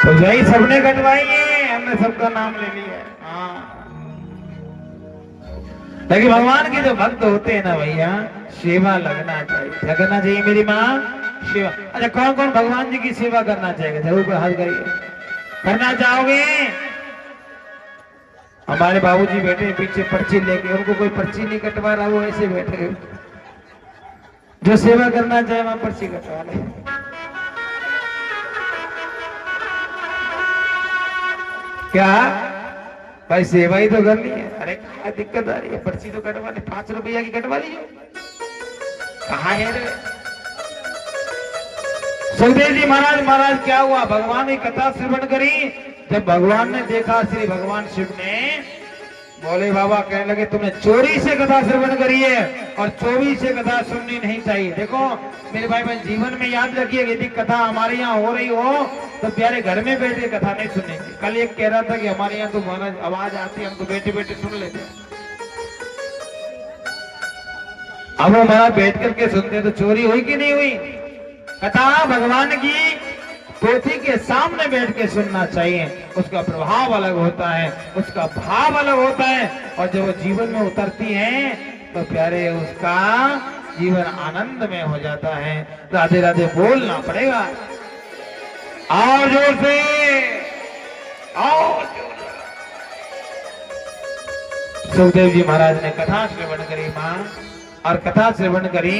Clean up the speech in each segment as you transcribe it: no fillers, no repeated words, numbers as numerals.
तो यही सबने कटवाई है, हमने सबका नाम ले लिया है। हाँ, लेकिन भगवान के जो भक्त होते हैं ना भैया, सेवा लगना चाहिए। क्या करना चाहिए मेरी माँ? सेवा। अच्छा, कौन कौन भगवान जी की सेवा करना चाहेगा? जरूर हाथ करिए। करना चाहोगे? हमारे बाबूजी बैठे पीछे पर्ची लेके, उनको कोई पर्ची नहीं कटवा रहा, वो ऐसे बैठे। जो सेवा करना चाहे वहां पर्ची कटवा ले। क्या भाई, सेवा ही तो करनी है। अरे क्या दिक्कत आ रही है? पर्ची तो कटवा ले, 5 रुपया की कटवा लीजिए। कहाँ है रे? सुखदेव जी महाराज, महाराज क्या हुआ? भगवान की कथा श्रवण करी। जब भगवान ने देखा, श्री भगवान शिव ने, बोले बाबा कहने लगे तुमने चोरी से कथा श्रवण करी है और चोरी से कथा सुननी नहीं चाहिए। देखो मेरे भाई बहन, जीवन में याद रखिए, यदि कथा हमारे यहाँ हो रही हो तो प्यारे घर में बैठे कथा नहीं सुननी चाहिए। कल एक कह रहा था कि हमारे यहाँ तो महाराज आवाज आती है, हम तो बैठे बैठे सुन लेते हैं। अब वो महाराज बैठ करके सुनते तो चोरी हुई कि नहीं हुई? कथा भगवान की पोथी के सामने बैठ के सुनना चाहिए। उसका प्रभाव अलग होता है, उसका भाव अलग होता है, और जब वो जीवन में उतरती है तो प्यारे उसका जीवन आनंद में हो जाता है। राधे राधे बोलना पड़ेगा और जोर से, और सुखदेव जी महाराज ने कथा श्रवण करी मां, और कथा श्रवण करी।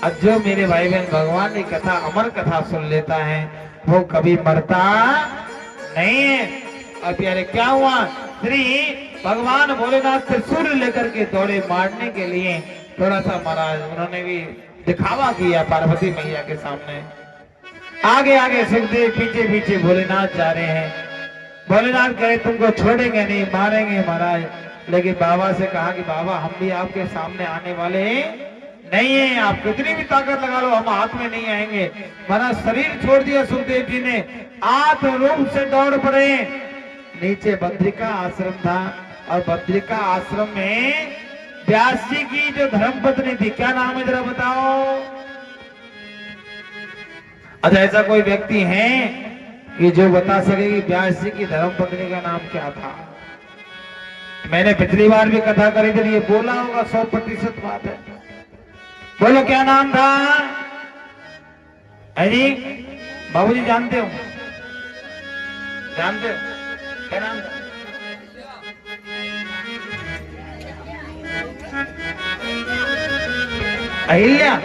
अब जो मेरे भाई बहन भगवान की कथा, अमर कथा सुन लेता है, वो कभी मरता नहीं है। और प्यारे क्या हुआ? श्री भगवान भोलेनाथ त्रिशूल लेकर के दौड़े मारने के लिए। थोड़ा सा महाराज उन्होंने भी दिखावा किया पार्वती मैया के सामने। आगे आगे सुखदेव, पीछे पीछे भोलेनाथ जा रहे हैं। भोलेनाथ कहे तुमको छोड़ेंगे नहीं, मारेंगे महाराज। लेकिन बाबा से कहा कि बाबा हम भी आपके सामने आने वाले नहीं है, आप कितनी भी ताकत लगा लो हम हाथ में नहीं आएंगे। महाराज शरीर छोड़ दिया सुखदेव जी ने, आत्म रूप से दौड़ पड़े। नीचे बद्रिका आश्रम था, और बद्रिका आश्रम में व्यास जी की जो धर्मपत्नी थी, क्या नाम है जरा बताओ? अच्छा, ऐसा कोई व्यक्ति है कि जो बता सके कि व्यास जी की धर्मपत्नी का नाम क्या था? मैंने पिछली बार भी कथा करी थी, ये बोला होगा, 100% बात है। बोलो क्या नाम था? है जी बाबूजी, जानते हो? जानते हो क्या नाम था? अहिल्या।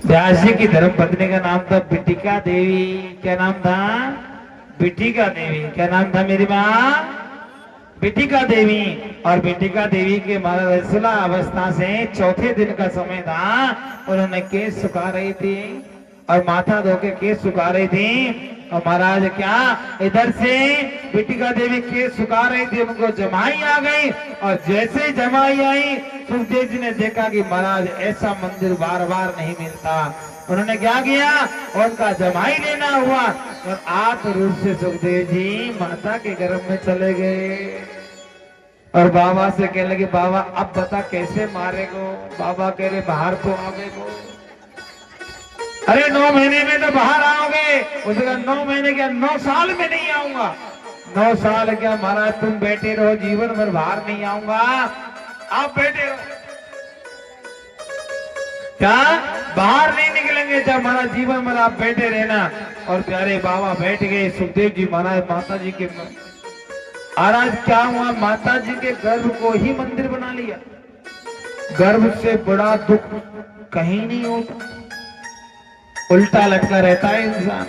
व्यास जी की धर्मपत्नी का नाम था बिटिका देवी। क्या नाम था? बिटिका देवी। क्या नाम था मेरी माँ? बिटिका देवी। और बिटिका देवी के महाराज अवस्था से चौथे दिन का समय था, उन्होंने केस सुखा रही थी और माथा धो के केस सुखा रही थी। और महाराज क्या, इधर से बिटिका देवी केस सुखा रही थी, उनको जमाई आ गई। और जैसे ही जमाई आई, सुखदेव जी ने देखा कि महाराज ऐसा मंदिर बार बार नहीं मिलता। उन्होंने क्या किया? उनका जमाई लेना हुआ, और आत्म रूप से सुखदेव जी माता के गर्भ में चले गए। और बाबा से कहने लगे बाबा अब बता कैसे मारेगो? बाबा कह रहे बाहर तो आवेगो। अरे 9 महीने में तो बाहर आओगे। उसने कहा 9 महीने क्या, 9 साल में नहीं आऊंगा। 9 साल क्या महाराज, तुम बैठे रहो, जीवन भर बाहर नहीं आऊंगा, आप बैठे रहो। क्या बाहर नहीं निकलेंगे? जब महाराज जीवन भर आप बैठे रहना। और प्यारे बाबा बैठ गए। सुखदेव जी महाराज माता जी के, महाराज क्या हुआ, माता जी के गर्भ को ही मंदिर बना लिया। गर्भ से बड़ा दुख कहीं नहीं होता, उल्टा लटका रहता है इंसान।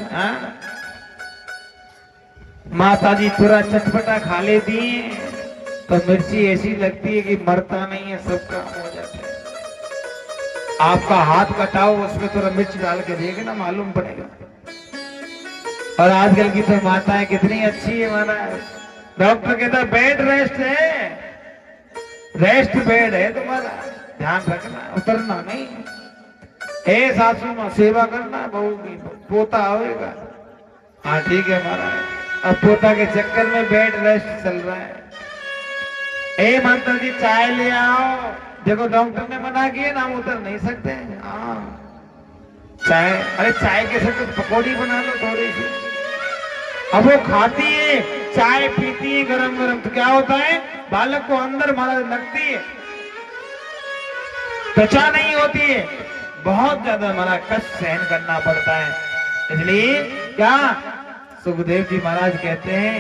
माता जी थोड़ा चटपटा खा लेती है तो मिर्ची ऐसी लगती है कि मरता नहीं है, सब काम हो जाता है। आपका हाथ कटाओ, उसमें थोड़ा मिर्च डाल के देखना, मालूम पड़ेगा। और आजकल की तो माताएं कितनी अच्छी है महाराज। डॉक्टर कहता है बेड रेस्ट है, रेस्ट बेड है तुम्हारा, ध्यान रखना, उतरना नहीं। ए सासू माँ सेवा करना, बहू की पोता आएगा। हाँ ठीक है महाराज। अब पोता के चक्कर में बेड रेस्ट चल रहा है। ए माता जी चाय ले आओ, देखो डॉक्टर ने मना किया ना, हम उतर नहीं सकते। हाँ चाय, अरे चाय के साथ कुछ पकौड़ी बना लो थोड़ी सी। अब वो खाती है, चाय पीती है गरम गरम, तो क्या होता है, बालक को अंदर मारा लगती है, त्वचा नहीं होती है, बहुत ज्यादा हमारा कष्ट सहन करना पड़ता है। इसलिए क्या सुखदेव जी महाराज कहते हैं,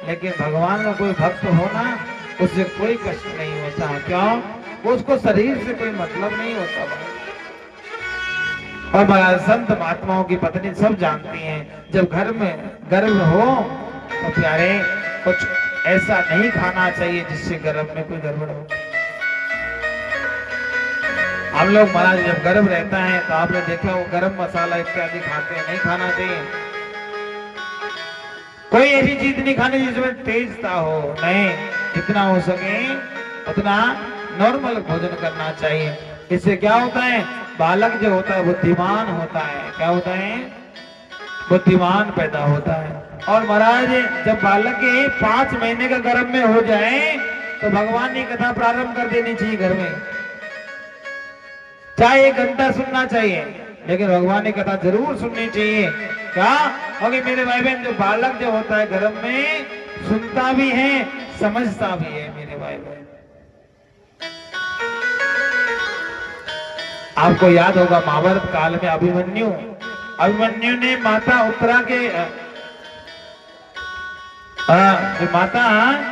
लेकिन भगवान का कोई भक्त हो ना, उससे कोई कष्ट नहीं होता। क्यों? उसको शरीर से कोई मतलब नहीं होता। और महाराज संत महात्माओं की पत्नी सब जानती हैं, जब घर में गर्भ हो तो प्यारे कुछ ऐसा नहीं खाना चाहिए जिससे गर्भ में कोई गड़बड़ हो। हम लोग महाराज जब गर्भ रहता है तो आपने देखा वो गरम मसाला इत्यादि खाते हैं, नहीं खाना चाहिए। कोई ऐसी चीज नहीं खानी जिसमें तेजता हो, नहीं, जितना हो सके उतना नॉर्मल भोजन करना चाहिए। इससे क्या होता है, बालक जो होता है बुद्धिमान होता है। क्या होता है? बुद्धिमान पैदा होता है। और महाराज जब बालक के 5 महीने का गर्भ में हो जाए तो भगवान की कथा प्रारंभ कर देनी चाहिए घर में, चाहे 1 घंटा सुनना चाहिए, लेकिन भगवान की कथा जरूर सुननी चाहिए। क्या? क्योंकि मेरे भाई बहन, जो बालक जो होता है गर्भ में, सुनता भी है समझता भी है मेरे भाई बहन। आपको याद होगा महाभारत काल में अभिमन्यु ने माता उत्तरा के जो माता,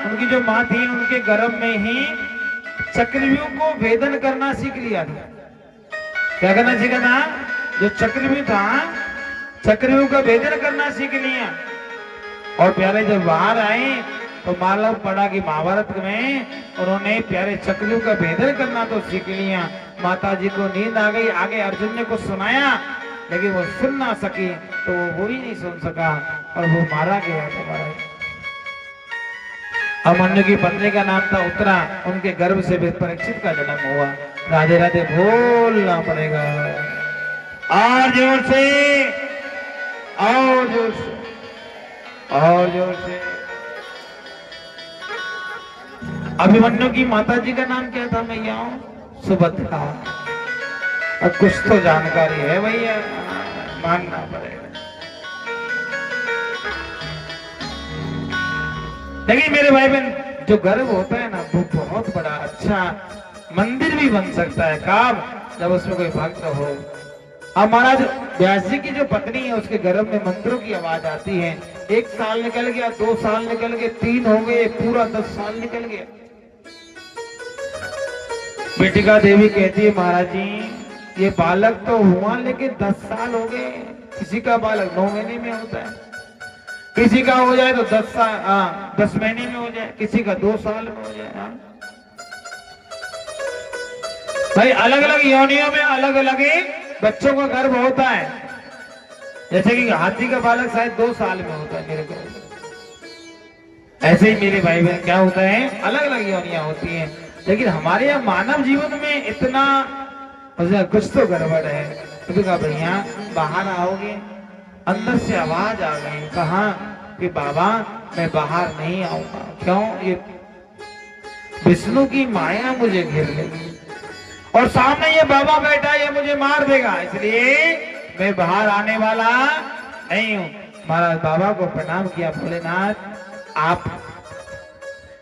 उनकी जो माँ थी, उनके गर्भ में ही चक्रव्यूह को भेदन करना सीख लिया था। क्या करना सीखा था? जो चक्रव्यूह था, चक्रव्यूह का भेदन करना सीख लिया। और प्यारे जब बाहर आए तो मालूम पड़ा कि महाभारत में उन्होंने प्यारे चक्रव्यूह का भेदन करना तो सीख लिया। माता जी को नींद आ गई, आगे अर्जुन ने कुछ सुनाया, लेकिन वो सुन ना सकी, तो वो ही नहीं सुन सका और वो मारा गया था। अभिमन्यु की पत्नी का नाम था उत्तरा, उनके गर्भ से परीक्षित का जन्म हुआ। राधे राधे बोलना पड़ेगा, और जोर से, और जोर से, और जोर से। अभिमन्यु की माता जी का नाम क्या था भैया? सुभद्रा। अब कुछ तो जानकारी है भैया, मानना पड़ेगा। लेकिन मेरे भाई बहन, जो गर्भ होता है ना, वो बहुत बड़ा अच्छा मंदिर भी बन सकता है। कब? जब उसमें कोई भक्त हो। अब महाराज व्यास जी की जो पत्नी है, उसके गर्भ में मंत्रों की आवाज आती है। 1 साल निकल गया, 2 साल निकल गए, 3 हो गए, पूरा 10 साल निकल गया। बेटिका देवी कहती है, महाराज जी ये बालक तो हुआ, लेकिन 10 साल हो गए। किसी का बालक 9 महीने में होता है, किसी का हो जाए तो 10 महीने में हो जाए, किसी का 2 साल में हो जाए। भाई अलग अलग योनियों में अलग अलग बच्चों का गर्भ होता है। जैसे कि हाथी का बालक शायद 2 साल में होता है मेरे को, ऐसे ही मेरे भाई बहन क्या होता है, अलग अलग योनियां होती हैं। लेकिन हमारे यहाँ मानव जीवन में इतना कुछ तो गड़बड़ है। तो कहा भैया बाहर आओगे, अंदर से आवाज आ गई, कहा कि बाबा मैं बाहर नहीं आऊंगा। क्यों? ये विष्णु की माया मुझे घेर लेगी और सामने ये बाबा बैठा, ये मुझे मार देगा, इसलिए मैं बाहर आने वाला नहीं हूं। महाराज बाबा को प्रणाम किया, भोलेनाथ आप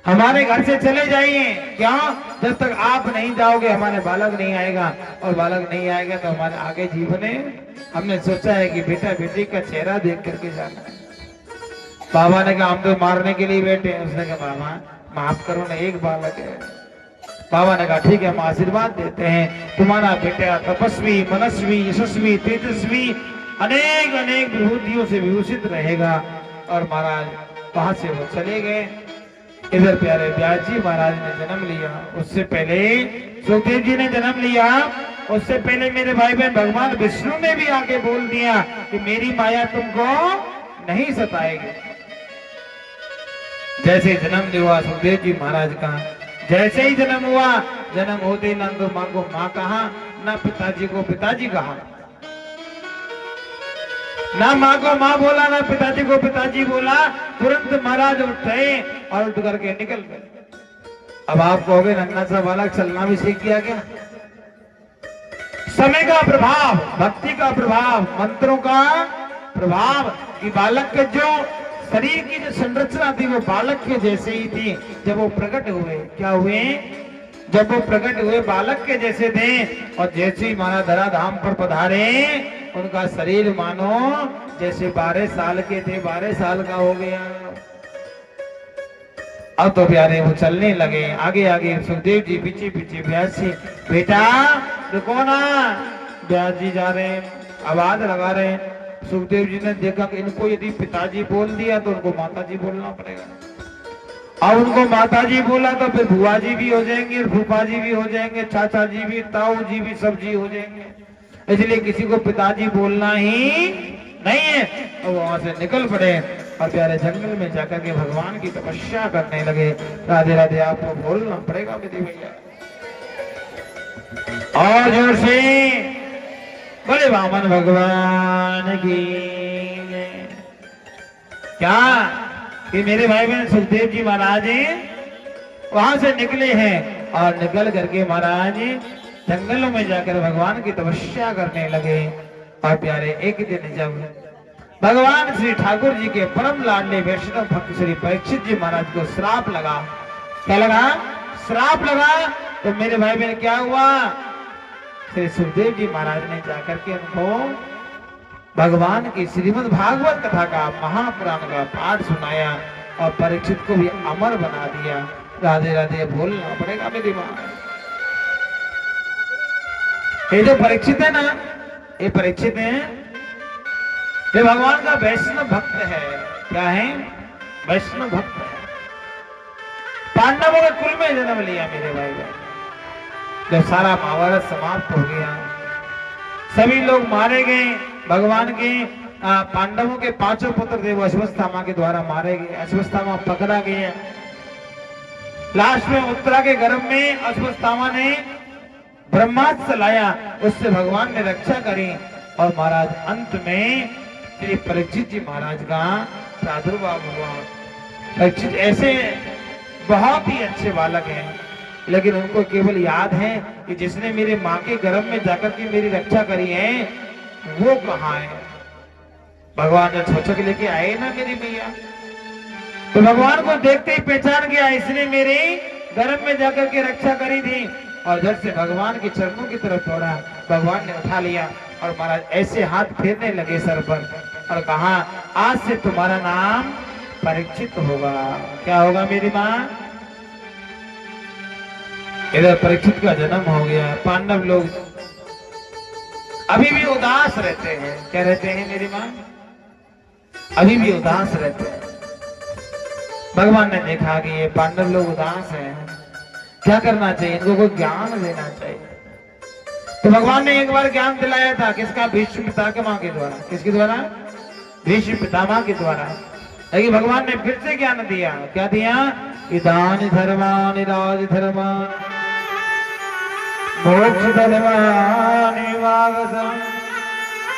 हमारे घर से चले जाइए। क्या? जब तक आप नहीं जाओगे हमारे बालक नहीं आएगा, और बालक नहीं आएगा तो हमारे आगे जीवन है। हमने सोचा है कि बेटा बेटी का चेहरा देख करके जाना है। बाबा ने कहा हम तो मारने के लिए बैठे हैं। उसने कहा बाबा माफ करो ना, एक बालक है। बाबा ने कहा ठीक है, हम आशीर्वाद देते हैं, तुम्हारा बेटा तपस्वी, मनस्वी, यशस्वी, तेजस्वी, अनेक अनेक विभूतियों से विभूषित रहेगा। और महाराज वहां से वो चले गए। इधर प्यारे व्यास जी महाराज ने जन्म लिया, उससे पहले सुखदेव जी ने जन्म लिया, उससे पहले मेरे भाई बहन भगवान विष्णु ने भी आके बोल दिया कि मेरी माया तुमको नहीं सताएगी। जैसे जन्म हुआ सुखदेव जी महाराज का, जैसे ही जन्म हुआ, जन्म होते न तो माँ को माँ कहा, न पिताजी को पिताजी कहा, ना माँ को माँ बोला, ना पिताजी को पिताजी बोला। तुरंत महाराज उठे और उठ करके निकल गए। अब आप कहोगे नन्हा सा बालक चलना भी सीख गया क्या? समय का प्रभाव, भक्ति का प्रभाव, मंत्रों का प्रभाव कि बालक के जो शरीर की जो संरचना थी वो बालक के जैसे ही थी। जब वो प्रकट हुए, क्या हुए? जब वो प्रकट हुए बालक के जैसे थे और जैसे ही माना धराधाम पर पधारे उनका शरीर मानो जैसे 12 साल के थे 12 साल का हो गया। अब तो प्यारे वो चलने लगे आगे आगे, सुखदेव जी पीछे पीछे। व्यास जी बेटा देखो ना, व्यास जी जा रहे हैं, आवाज लगा रहे हैं। सुखदेव जी ने देखा कि इनको यदि पिताजी बोल दिया तो उनको माताजी बोलना पड़ेगा। अब उनको माताजी बोला तो फिर बुआ जी भी हो जाएंगे, फूफा जी भी हो जाएंगे, चाचा जी भी, ताऊ जी भी, सब जी हो जाएंगे। इसलिए किसी को पिताजी बोलना ही नहीं है। और वहां से निकल पड़े और प्यारे जंगल में जाकर के भगवान की तपस्या करने लगे। राधे राधे आपको बोलना पड़ेगा मेरे भैया, और जोर से बोले वामन भगवान की। क्या कि मेरे भाई बहन सुखदेव जी महाराज वहां से निकले हैं और निकल करके महाराज जंगलों में जाकर भगवान की तपस्या करने लगे। और प्यारे एक दिन जब भगवान श्री ठाकुर जी के परम लाडले वैष्णव भक्त श्री परीक्षित जी महाराज को श्राप लगा, क्या लगा? श्राप लगा। तो मेरे भाई बहन क्या हुआ? श्री सुखदेव जी महाराज ने जाकर के उनको भगवान की श्रीमद् भागवत कथा का, महापुराण का पाठ सुनाया और परीक्षित को भी अमर बना दिया। राधे राधे बोलना पड़ेगा मेरी मां। ये जो परीक्षित है ना, ये परीक्षित है, ये भगवान का वैष्णव भक्त है। क्या है? वैष्णव भक्त है। पांडवों के कुल में जन्म लिया मेरे भाई बहन। जब सारा महाभारत समाप्त हो गया, सभी लोग मारे गए, भगवान के पांडवों के 5 पुत्र थे वो अश्वत्थामा के द्वारा मारे गए। अश्वत्थामा पकड़ा गया। लास्ट में उत्तरा के गर्भ में अश्वत्थामा ने ब्रह्मास्त्र लाया, उससे भगवान ने रक्षा करी। और महाराज अंत में श्री परीक्षित जी महाराज का प्रादुर्भाव हुआ। परीक्षित ऐसे बहुत ही अच्छे बालक हैं, लेकिन उनको केवल याद है कि जिसने मेरे माँ के गर्भ में जाकर के मेरी रक्षा करी है वो कहाँ है। भगवान ने छोचक लेके आए ना मेरी मैया, तो भगवान को देखते ही पहचान गया, इसने मेरे गर्भ में जाकर के रक्षा करी थी। और जब से भगवान के चरणों की तरफ दौड़ा, भगवान ने उठा लिया और महाराज ऐसे हाथ फेरने लगे सर पर और कहा, आज से तुम्हारा नाम परीक्षित होगा। क्या होगा मेरी माँ? इधर परीक्षित का जन्म हो गया। पांडव लोग अभी भी उदास रहते हैं। क्या रहते हैं मेरी माँ? अभी भी उदास रहते हैं। भगवान ने देखा कि ये पांडव लोग उदास हैं, क्या करना चाहिए? इनको कोई ज्ञान देना चाहिए। तो भगवान ने एक बार ज्ञान दिलाया था, किसका? भीष्म पितामह के द्वारा। किसके द्वारा? भीष्म पितामह के द्वारा। लेकिन भगवान ने फिर से ज्ञान दिया। क्या दिया? इदानी धर्मानि राज धर्मानि मोक्ष धर्मानि वागसं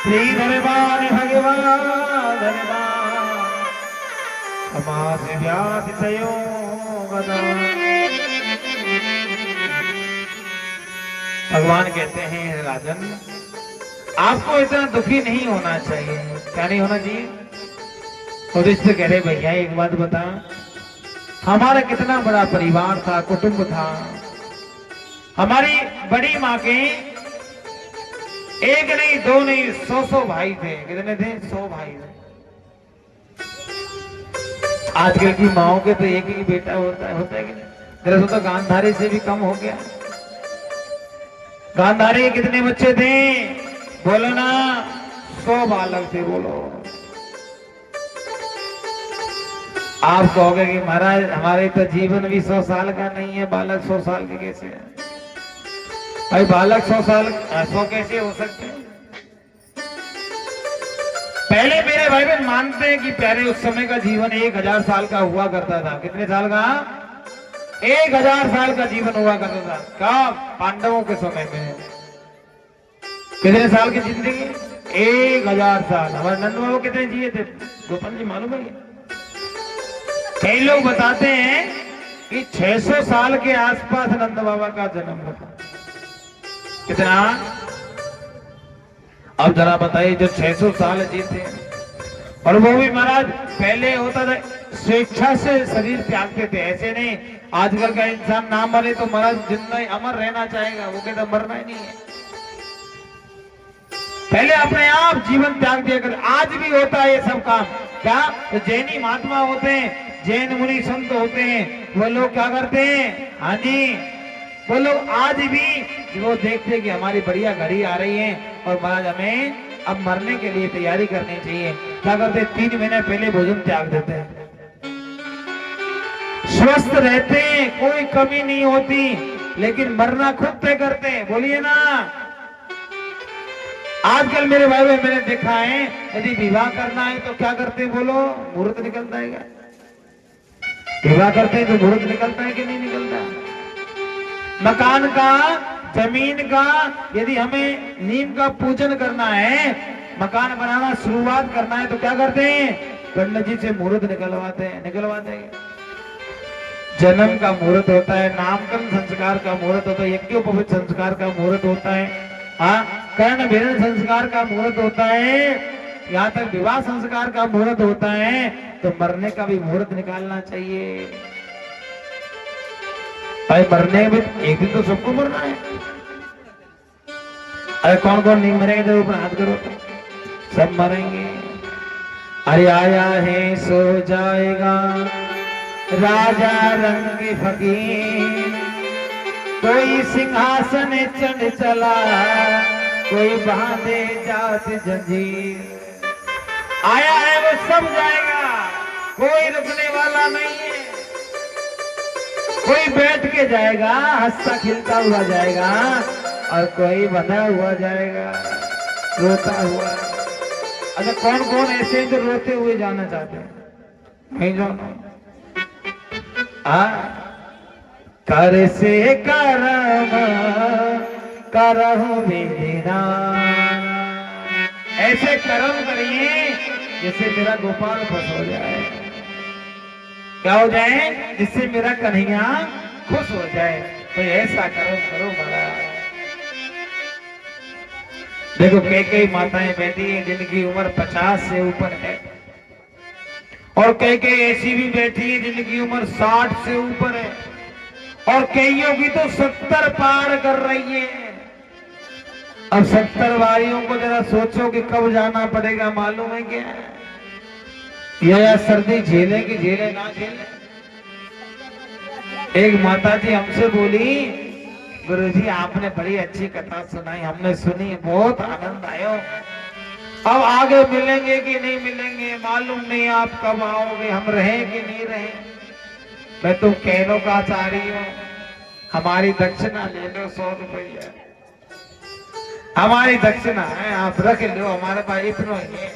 श्री धर्मानि भगवान् धर्मानि समास व्यास भगवान कहते हैं राजन, आपको इतना दुखी नहीं होना चाहिए। क्या नहीं होना चाहिए? और इससे कह रहे भैया एक बात बता, हमारा कितना बड़ा परिवार था, कुटुंब था। हमारी बड़ी माँ के एक नहीं, दो नहीं, 100 भाई थे। कितने थे? 100 भाई थे। आजकल की माओ के तो एक ही बेटा होता है कि नहीं? तेरा तो गांधारी से भी कम हो गया। गांधारी के कितने बच्चे थे? बोलो ना, 100 बालक थे। बोलो। आप कहोगे कि महाराज हमारे तो जीवन भी 100 साल का नहीं है, बालक 100 साल के कैसे है? भाई बालक 100 कैसे हो सकते हैं? पहले मेरे भाई बहन मानते हैं कि प्यारे उस समय का जीवन 1000 साल का हुआ करता था। कितने साल का? 1000 साल का जीवन हुआ करता था। क्या? पांडवों के समय में कितने साल की जिंदगी? 1000 साल। हमारे नंद बाबू कितने जिए थे? गोपाल जी मालूम है? कई लोग बताते हैं कि 600 साल के आसपास नंद बाबा का जन्म हुआ। कितना? अब जरा बताइए, जो 600 साल जीते, और वो भी महाराज पहले होता था स्वेच्छा से शरीर त्यागते थे, ऐसे नहीं आजकल का इंसान ना मरे तो महाराज जिंदा ही अमर रहना चाहेगा, वो कहता मरना ही नहीं है। पहले अपने आप जीवन त्याग दिया कर। आज भी होता है ये सब काम। क्या? तो जैनी महात्मा होते हैं, जैन मुनि संत होते हैं, वो लोग क्या करते हैं? हाँ जी, वो लोग आज भी वो देखते हैं कि हमारी बढ़िया घड़ी आ रही है और महाराज हमें अब मरने के लिए तैयारी करनी चाहिए। क्या करते हैं? 3 महीने पहले भोजन त्याग देते हैं, स्वस्थ रहते हैं, कोई कमी नहीं होती, लेकिन मरना खुद तय करते हैं। बोलिए ना। आजकल मेरे भाई मैंने देखा है, यदि विवाह करना है तो क्या करते हैं? बोलो, मुहूर्त निकलता है क्या? विवाह करते हैं तो मुहूर्त निकलता है कि नहीं निकलता? मकान का, जमीन का, यदि हमें नीम का पूजन करना है, मकान बनाना शुरुआत करना है तो क्या करते हैं? पंडित जी से मुहूर्त निकलवाते हैं। जन्म का मुहूर्त होता है, नामकरण संस्कार का मुहूर्त होता है, यज्ञोपवीत संस्कार का मुहूर्त होता है, हाँ, कर्ण भेदन संस्कार का मुहूर्त होता है, यहाँ तक विवाह संस्कार का मुहूर्त होता है, तो मरने का भी मुहूर्त निकालना चाहिए। भाई मरने में एक दिन तो सबको मरना है। अरे कौन कौन नहीं मरेगा? जब ऊपर हाथ करो तो सब मरेंगे। अरे आया है सो जाएगा राजा रंग फकीर, कोई सिंहासन चढ़ चला, कोई बांधे जात जंजीर। आया है वो सब जाएगा, कोई रुकने वाला नहीं है। कोई बैठ के जाएगा, हंसता खिलता हुआ जाएगा, और कोई बंधा हुआ जाएगा, रोता हुआ। अच्छा कौन कौन ऐसे हैं जो रोते हुए जाना चाहते हैं? नहीं जाना। कर से करम करहु विधिना, ऐसे कर्म करिए जिससे मेरा गोपाल खुश हो जाए। क्या हो जाए? जिससे मेरा कन्हैया खुश हो जाए। तो ऐसा कर्म करो महाराज। देखो कई माताएं बैठी हैं जिनकी उम्र 50 से ऊपर है, और कई ऐसी भी बैठी है जिनकी उम्र 60 से ऊपर है, और कईयों की तो 70 पार कर रही है। अब 70 वारियों को जरा सोचो कि कब जाना पड़ेगा, मालूम है क्या? या सर्दी झेले कि झेले ना झेले। एक माता जी हमसे बोली, गुरुजी आपने बड़ी अच्छी कथा सुनाई, हमने सुनी, बहुत आनंद आया। अब आगे मिलेंगे कि नहीं मिलेंगे मालूम नहीं, आप कब आओगे, हम रहे कि नहीं रहे। मैं तो कहनो का चाह रही हूँ, हमारी दक्षिणा ले लो 100 रुपया, हमारी दक्षिणा है, आप रख लो, हमारे पास इतना ही है।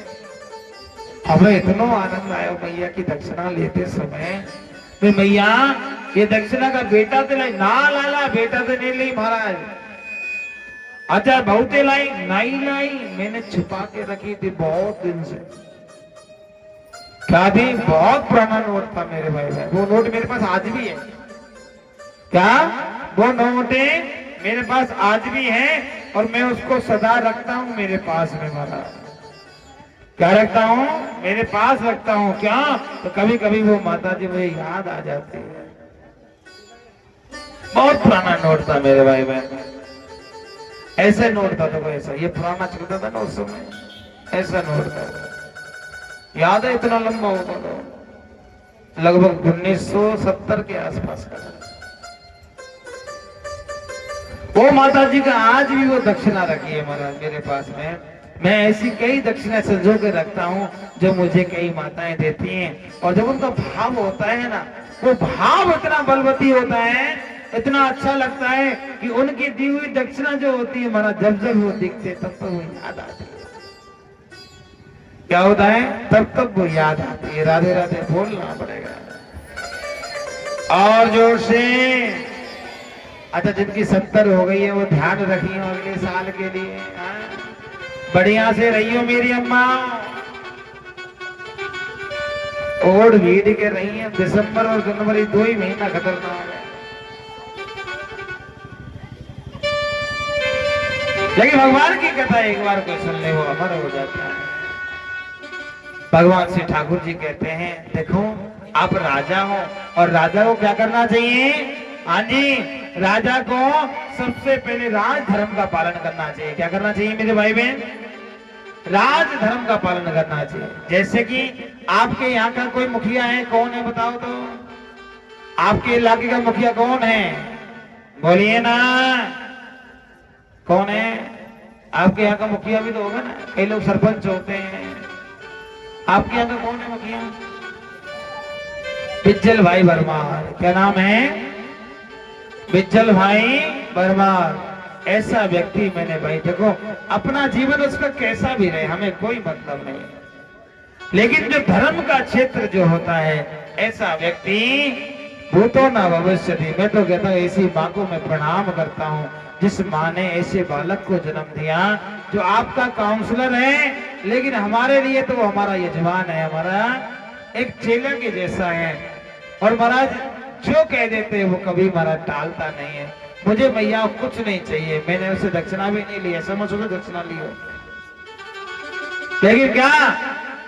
हमें इतना आनंद आया मैया की दक्षिणा लेते समय। मैया ये दक्षिणा का बेटा तो लाई ना, लाला बेटा तो नहीं ली महाराज। अच्छा बहुते लाई? नहीं लाई, मैंने छुपा के रखी थी बहुत दिन से। क्या थी? बहुत पुराना नोट था मेरे भाई। वो नोट मेरे पास आज भी है। क्या? वो नोट मेरे पास आज भी है, और मैं उसको सदा रखता हूं मेरे पास में महाराज। क्या रखता हूं? मेरे पास रखता हूं। क्या? तो कभी कभी वो माता जी मुझे याद आ जाती है। बहुत पुराना नोट था मेरे भाई बहन, ऐसे नोट था। तो ऐसा ये पुराना चलता था ना उस समय, ऐसा नोट था। याद है? इतना लंबा होता था, लगभग 1970 के आसपास का। वो माता जी का आज भी वो दक्षिणा रखी है महाराज मेरे पास में। मैं ऐसी कई दक्षिणा संजो के रखता हूँ जो मुझे कई माताएं देती हैं, और जब उनका भाव होता है ना, वो भाव इतना बलवती होता है, इतना अच्छा लगता है कि उनकी दी हुई दक्षिणा जो होती है महाराज, जब जब वो दिखते तब तब वो याद आती है। क्या होता है? तब तब वो याद आती है। राधे राधे बोलना पड़ेगा और जोर से। अच्छा जिनकी 70 हो गई है वो ध्यान रखिए अगले साल के लिए। बढ़िया से रहियो मेरी अम्मा। ओढ़ भीड़ के रही है। दिसंबर और जनवरी 2 ही महीना खतरनाक है। लेकिन भगवान की कथा एक बार कोई सुन ले वो अमर हो जाता है। भगवान श्री ठाकुर जी कहते हैं देखो आप राजा हो और राजा को क्या करना चाहिए? हाँ जी, राजा को सबसे पहले राज धर्म का पालन करना चाहिए। क्या करना चाहिए मेरे भाई बहन? राज धर्म का पालन करना चाहिए। जैसे कि आपके यहाँ का कोई मुखिया है, कौन है बताओ तो? आपके इलाके का मुखिया कौन है? बोलिए ना, कौन है? आपके यहाँ का मुखिया भी तो होगा ना, कई लोग सरपंच होते हैं। आपके यहाँ का कौन है मुखिया? बिज्जल भाई परमार। क्या नाम है? बिज्जल भाई परमार। ऐसा व्यक्ति मैंने भाई देखो, अपना जीवन उसका कैसा भी रहे हमें कोई मतलब नहीं, लेकिन जो धर्म का क्षेत्र जो होता है ऐसा व्यक्ति भूतो ना भविष्यति। मैं तो कहता हूँ ऐसी माँ को मैं प्रणाम करता हूँ जिस माँ ने ऐसे बालक को जन्म दिया जो आपका काउंसलर है, लेकिन हमारे लिए तो वो हमारा यजमान है, हमारा एक चेला के जैसा है। और महाराज जो कह देते हैं वो कभी महाराज टालता नहीं है। मुझे भैया कुछ नहीं चाहिए, मैंने उससे दक्षिणा भी नहीं ली, समझो तो दक्षिणा लियो, लेकिन क्या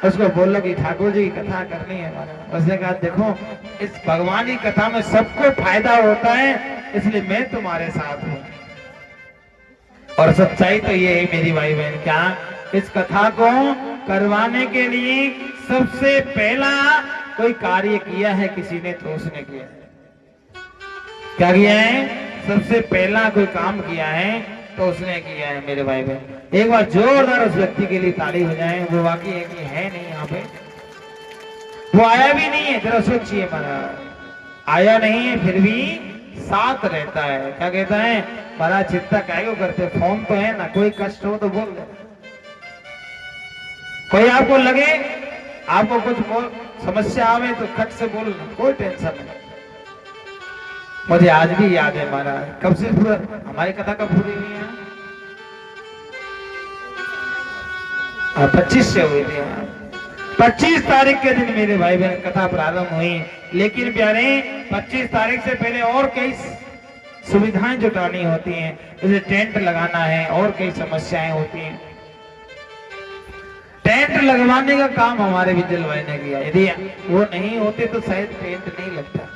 उसको बोल लो कि ठाकुर जी की कथा करनी है हमारा। उसने कहा देखो इस भगवान की कथा में सबको फायदा होता है, इसलिए मैं तुम्हारे साथ हूं। और सच्चाई तो ये है मेरी भाई बहन, क्या इस कथा को करवाने के लिए सबसे पहला कोई कार्य किया है किसी ने तो उसने किया है। क्या किया है? सबसे पहला कोई काम किया है तो उसने किया है मेरे भाई बहन। एक बार जोरदार उस व्यक्ति के लिए ताली हो जाए। वो वाकई है कि है नहीं यहाँ पे, वो आया भी नहीं है, जरा सोचिए महाराज, आया नहीं है फिर भी साथ रहता है। क्या कहता है? महाराज चिंता क्या को करते, फोन तो है ना, कोई कष्ट हो तो बोल दो, कोई आपको लगे आपको कुछ समस्या आवे तो खट से बोल, कोई टेंशन नहीं। मुझे आज भी याद है महाराज, कब से पूरा हमारी कथा कब पूरी हुई है? 25 से हुई थी। 25 तारीख के दिन मेरे भाई बहन कथा प्रारंभ हुई, लेकिन प्यारे 25 तारीख से पहले और कई सुविधाएं जुटानी होती हैं, जैसे टेंट लगाना है और कई समस्याएं होती हैं। टेंट लगवाने का काम हमारे बिजल भाई ने किया, यदि वो नहीं होते तो शायद टेंट नहीं लगता।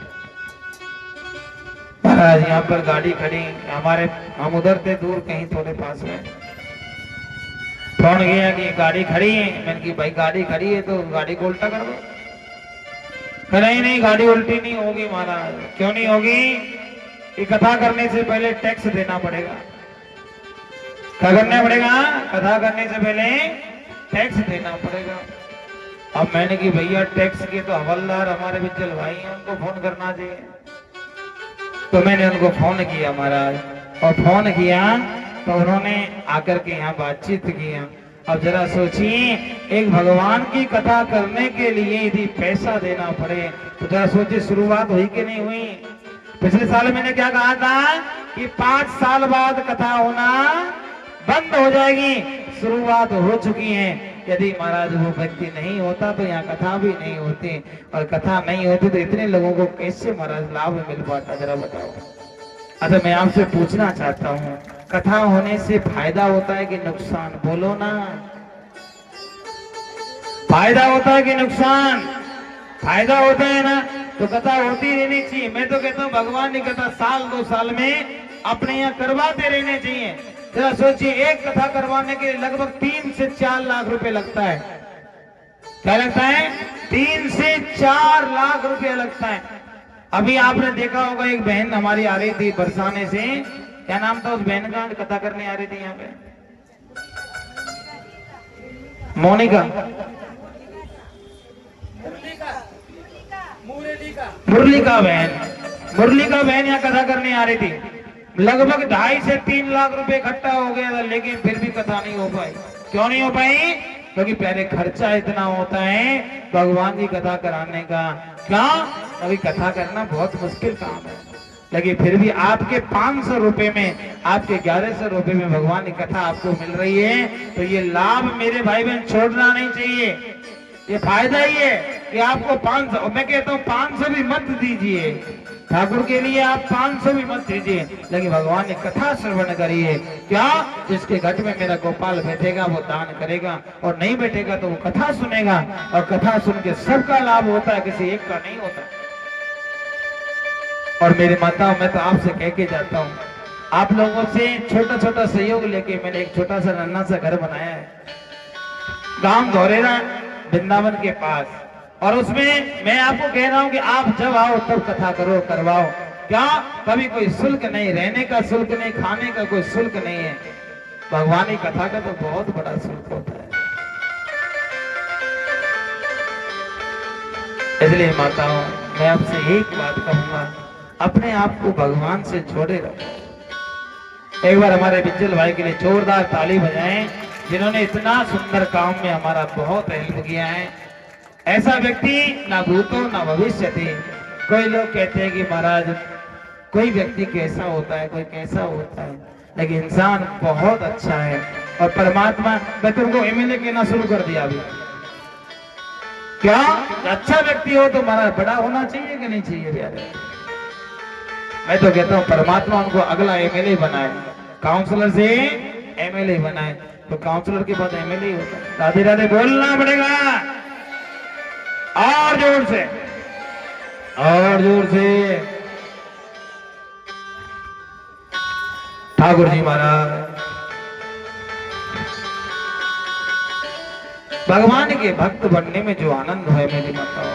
महाराज यहाँ पर गाड़ी खड़ी, हमारे हम उधर थे दूर कहीं थोड़े पास में, फोन किया कि गाड़ी खड़ी है। मैंने की भाई गाड़ी खड़ी है तो गाड़ी को उल्टा कर दो। नहीं गाड़ी उल्टी नहीं होगी महाराज। क्यों नहीं होगी? ये कथा करने से पहले टैक्स देना पड़ेगा। क्या करना पड़ेगा? कथा करने से पहले टैक्स देना पड़ेगा। अब मैंने की भैया टैक्स के तो हवलदार हमारे बिजल भाई हैं, उनको फोन करना चाहिए। तो मैंने उनको फोन किया महाराज, और फोन किया तो उन्होंने आकर के यहाँ बातचीत किया। अब जरा सोचिए, एक भगवान की कथा करने के लिए यदि पैसा देना पड़े तो जरा सोचिए शुरुआत हुई कि नहीं हुई। पिछले साल मैंने क्या कहा था कि 5 साल बाद कथा होना बंद हो जाएगी, शुरुआत हो चुकी है। यदि महाराज वो व्यक्ति नहीं होता तो यहाँ कथा भी नहीं होती, और कथा नहीं होती तो इतने लोगों को कैसे महाराज लाभ मिल पाता, जरा बताओ। अच्छा मैं आपसे पूछना चाहता हूँ, कथा होने से फायदा होता है कि नुकसान? बोलो ना, फायदा होता है कि नुकसान? फायदा होता है ना, तो कथा होती रहनी चाहिए। मैं तो कहता हूँ भगवान की कथा साल 2 साल में अपने यहाँ करवाते रहने चाहिए। जरा सोचिए, एक कथा करवाने के लिए लगभग 3 से 4 लाख रुपए लगता है। क्या लगता है? 3 से 4 लाख रुपया लगता है। अभी आपने देखा होगा एक बहन हमारी आ रही थी बरसाने से, क्या नाम था उस बहन का? कथा करने आ रही थी यहाँ पे, मोनिका, मुरलिका बहन यहाँ कथा करने आ रही थी। लगभग 2.5 से 3 लाख रुपए इकट्ठा हो गया था, लेकिन फिर भी कथा नहीं हो पाई। क्यों नहीं हो पाई? क्योंकि पहले खर्चा इतना होता है भगवान की कथा कराने का। क्या? अभी कथा करना बहुत मुश्किल काम है, लेकिन फिर भी आपके 500 रुपए में, आपके 1100 रुपए में भगवान की कथा आपको मिल रही है, तो ये लाभ मेरे भाई बहन छोड़ना नहीं चाहिए, ये फायदा ही है। कि आपको 500, मैं कहता हूँ 500 भी मत दीजिए ठाकुर के लिए, आप 500 भी मत दीजिए, लेकिन भगवान ने कथा श्रवण करी है। क्या? जिसके घट में मेरा गोपाल बैठेगा वो दान करेगा, और नहीं बैठेगा तो वो कथा सुनेगा, और कथा सुन के सबका लाभ होता है, किसी एक का नहीं होता। और मेरी माताओं, मैं तो आपसे कह के जाता हूँ, आप लोगों से छोटा छोटा सहयोग लेके मैंने एक छोटा सा नन्हा सा घर बनाया है गांव धोरेरा वृंदावन के पास, और उसमें मैं आपको कह रहा हूं कि आप जब आओ तब कथा करो, करवाओ। क्या? कभी कोई शुल्क नहीं, रहने का शुल्क नहीं, खाने का कोई शुल्क नहीं है। भगवान की कथा का तो बहुत बड़ा शुल्क होता है। इसलिए माताओं, मैं आपसे एक बात कहूंगा, अपने आप को भगवान से जोड़े रखो। एक बार हमारे बिज्जल भाई के लिए जोरदार ताली बजाएं, जिन्होंने इतना सुंदर काम में हमारा बहुत हेल्प किया है। ऐसा व्यक्ति ना भूतो ना भविष्य थी। कोई लोग कहते हैं कि महाराज कोई व्यक्ति कैसा होता है, कोई कैसा होता है, लेकिन इंसान बहुत अच्छा है। और परमात्मा, मैं तुमको एमएलए कहना शुरू कर दिया अभी। क्या? अच्छा व्यक्ति हो तो महाराज बड़ा होना चाहिए कि नहीं चाहिए प्यारे? मैं तो कहता हूँ परमात्मा उनको अगला एमएलए बनाए, काउंसलर से एमएलए बनाए, तो काउंसलर के बाद एमएलए होता है। राधे राधे बोलना पड़ेगा, और जोर से, और जोर से। ठाकुर जी महाराज, भगवान के भक्त बनने में जो आनंद है मेरी माताओं,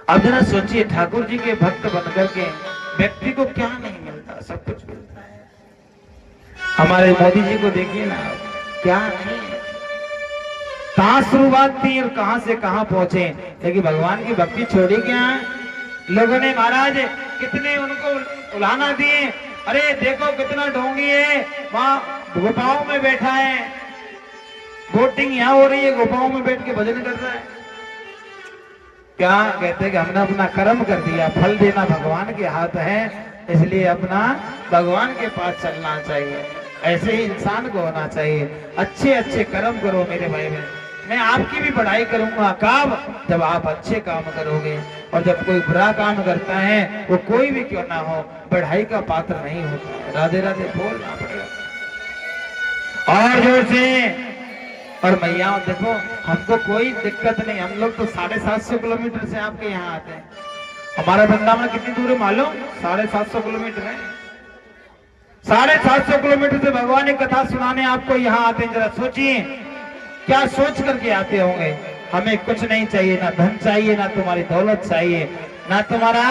अब जरा सोचिए, ठाकुर जी के भक्त बनकर के व्यक्ति को क्या नहीं मिलता, सब कुछ मिलता है। हमारे मोदी जी को देखिए ना, क्या नहीं, कहां शुरुआत थी और कहां से कहां पहुंचे, लेकिन भगवान की भक्ति छोड़ी क्या? लोगों ने महाराज कितने उनको उलाहना दिए, अरे देखो कितना ढोंगी है, वहां गुफाओं में बैठा है, वोटिंग यहाँ हो रही है, गुफाओं में बैठ के भजन कर रहा है। क्या कहते हैं कि हमने अपना कर्म कर दिया, फल देना भगवान के हाथ है, इसलिए अपना भगवान के पास चलना चाहिए। ऐसे ही इंसान को होना चाहिए। अच्छे अच्छे कर्म करो मेरे भाई बहन। मैं आपकी भी बढ़ाई करूंगा कब? जब आप अच्छे काम करोगे। और जब कोई बुरा काम करता है, वो कोई भी क्यों ना हो, बढ़ाई का पात्र नहीं होता है। राधे राधे बोलना पड़ेगा, और जोर से। और मैया देखो, हमको कोई दिक्कत नहीं, हम लोग तो 750 किलोमीटर से आपके यहाँ आते हैं। हमारा वृंदावन कितनी दूर है मालूम? 750 किलोमीटर है। 750 किलोमीटर से भगवान की कथा सुनाने आपको यहाँ आते हैं। जरा सोचिए, क्या सोच करके आते होंगे। हमें कुछ नहीं चाहिए, ना धन चाहिए, ना तुम्हारी दौलत चाहिए, ना तुम्हारा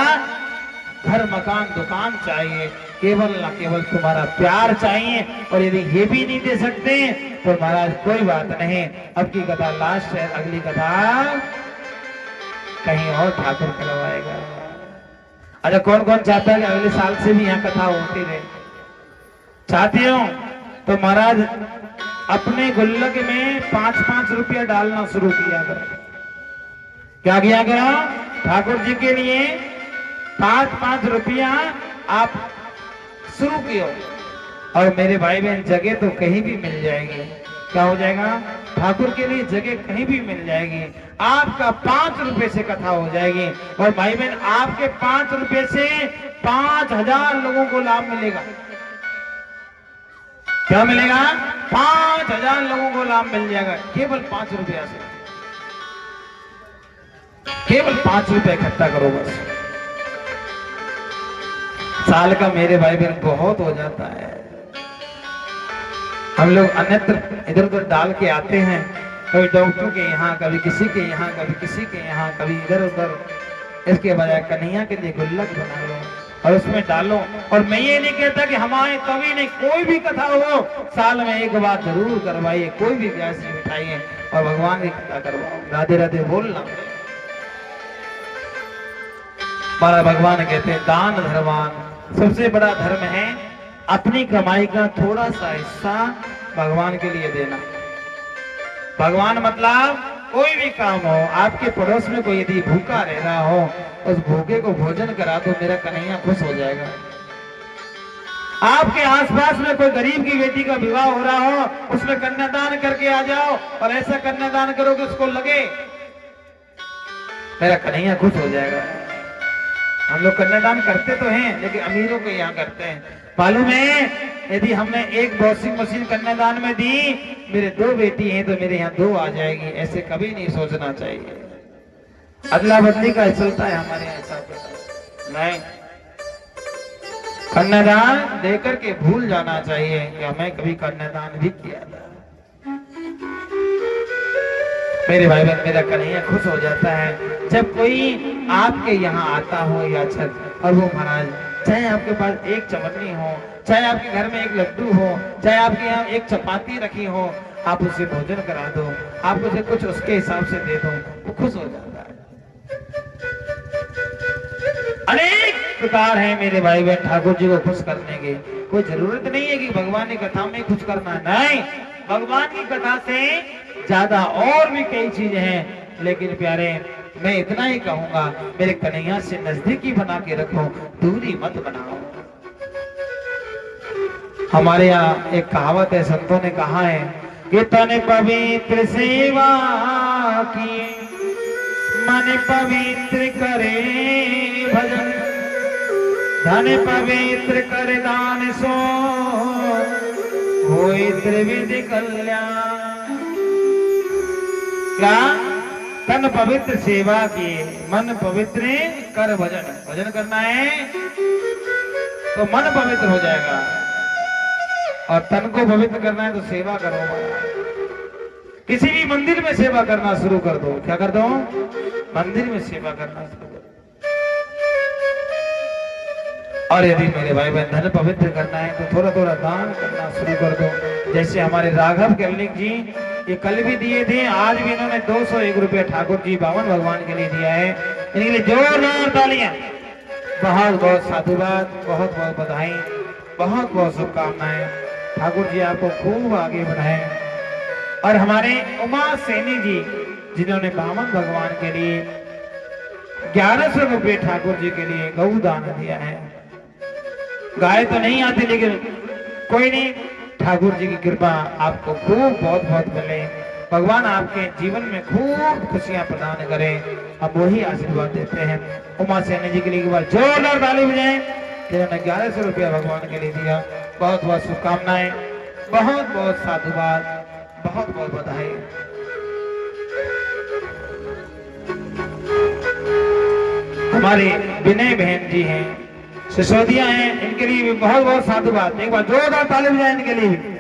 घर मकान दुकान चाहिए, केवल ना केवल तुम्हारा प्यार चाहिए। और यदि ये भी नहीं दे सकते तो महाराज कोई बात नहीं, अब की कथा लास्ट है, अगली कथा कहीं और ठाकुर करवाएगा। अच्छा, कौन कौन चाहता है कि अगले साल से भी यहाँ कथा होती रहे? चाहती हूँ तो महाराज अपने गुल्लक में 5-5 रुपया डालना शुरू किया करो। क्या किया करो? ठाकुर जी के लिए 5-5 रुपया आप शुरू किया, और मेरे भाई बहन जगह तो कहीं भी मिल जाएगी। क्या हो जाएगा? ठाकुर के लिए जगह कहीं भी मिल जाएगी। आपका 5 रुपए से कथा हो जाएगी, और भाई बहन आपके 5 रुपए से 5000 लोगों को लाभ मिलेगा। क्या मिलेगा? 5000 लोगों को लाभ मिल जाएगा, केवल 5 रुपया से। केवल 5 रुपए इकट्ठा करो बस। साल का मेरे भाई बहन बहुत हो जाता है। हम लोग अन्यत्र इधर उधर डाल के आते हैं, कभी डॉक्टर के यहाँ, कभी किसी के यहाँ, कभी किसी के यहाँ, कभी इधर उधर। इसके बजाय कन्हैया के लिए गुल्लक बना लो और उसमें डालो। और मैं ये नहीं कहता कि हमारे कभी नहीं, कोई भी कथा हो साल में एक बार जरूर करवाइए, कोई भी व्यास नहीं बिठाइए और भगवान की कथा करवाओ। राधे राधे बोलना। हमारा भगवान कहते हैं दान धर्मान सबसे बड़ा धर्म है। अपनी कमाई का थोड़ा सा हिस्सा भगवान के लिए देना। भगवान मतलब कोई भी काम हो, आपके पड़ोस में कोई यदि भूखा रह रहा हो, उस भूखे को भोजन करा दो, मेरा कन्हैया खुश हो जाएगा। आपके आसपास में कोई गरीब की बेटी का विवाह हो रहा हो, उसमें कन्यादान करके आ जाओ, और ऐसा कन्यादान करो कि उसको लगे मेरा कन्हैया खुश हो जाएगा। हम लोग कन्यादान करते तो हैं, लेकिन अमीरों के यहाँ करते हैं। मालूम है, यदि हमने एक वॉशिंग मशीन कन्यादान में दी, मेरे 2 बेटी हैं तो मेरे यहाँ 2 आ जाएगी, ऐसे कभी नहीं सोचना चाहिए। अदला बदली का चलता है हमारे यहाँ हिसाब नहीं। कन्यादान देकर के भूल जाना चाहिए कि हमें कभी कन्यादान भी किया था। मेरे भाई बहन, मेरा कन्हैया खुश हो जाता है जब कोई आपके यहाँ आता हो या छठ, और वो महाराज चाहे आपके पास एक चवन्नी हो, चाहे आपके घर में एक लड्डू हो, चाहे आपके यहाँ एक चपाती रखी हो, आप उसे भोजन करा दो, आप उसे कुछ उसके हिसाब से दे दो, वो खुश हो जाता है। अनेक प्रकार है मेरे भाई बहन ठाकुर जी को खुश करने के। कोई जरूरत नहीं है कि भगवान की कथा में खुश करना, नहीं, भगवान की कथा से ज्यादा और भी कई चीजें हैं। लेकिन प्यारे, मैं इतना ही कहूंगा, मेरे कन्हैया से नजदीकी बना के रखो, दूरी मत बनाओ। हमारे यहाँ एक कहावत है, संतों ने कहा है कि तन पवित्र सेवा की, मन पवित्र करे भजन, धन पवित्र कर दान सो, होए त्रिविध कल्याण। क्या? तन पवित्र सेवा की, मन पवित्र कर भजन। भजन करना है तो मन पवित्र हो जाएगा, और तन को पवित्र करना है तो सेवा करो। किसी भी मंदिर में सेवा करना शुरू कर दो। क्या कर दो? मंदिर में सेवा करना शुरू कर दो। और यदि मेरे भाई बहन धन पवित्र करना है तो थोड़ा थोड़ा दान करना शुरू कर दो। जैसे हमारे राघव कैलिक जी, ये कल भी दिए थे, आज भी इन्होंने 201 रुपये ठाकुर जी बावन भगवान के लिए दिया है। इनके लिए जोरदार तालियां। बहुत बहुत साधुवाद, बहुत बहुत बधाई, बहुत बहुत शुभकामनाएं। ठाकुर जी आपको खूब आगे बढ़ाएं। और हमारे उमा सैनी जी, जिन्होंने बावन भगवान के लिए 1100 रुपये ठाकुर जी के लिए गौ दान दिया है। गाय तो नहीं आती, लेकिन कोई नहीं, ठाकुर जी की कृपा आपको खूब बहुत बहुत मिले। भगवान आपके जीवन में खूब खुशियां प्रदान करें, हम वही आशीर्वाद देते हैं। उमा सैनी जी के लिए एक बार जोरदार ताली बजाएं, जिन्होंने 1100 रुपया भगवान के लिए दिया। बहुत बहुत शुभकामनाएं, बहुत बहुत साधुवाद, बहुत बहुत बधाई। हमारे विनय बहन जी हैं, सिसोदिया हैं, इनके लिए भी बहुत बहुत साधुवाद। एक बार जोरदार ताली बजाएं इनके लिए भी।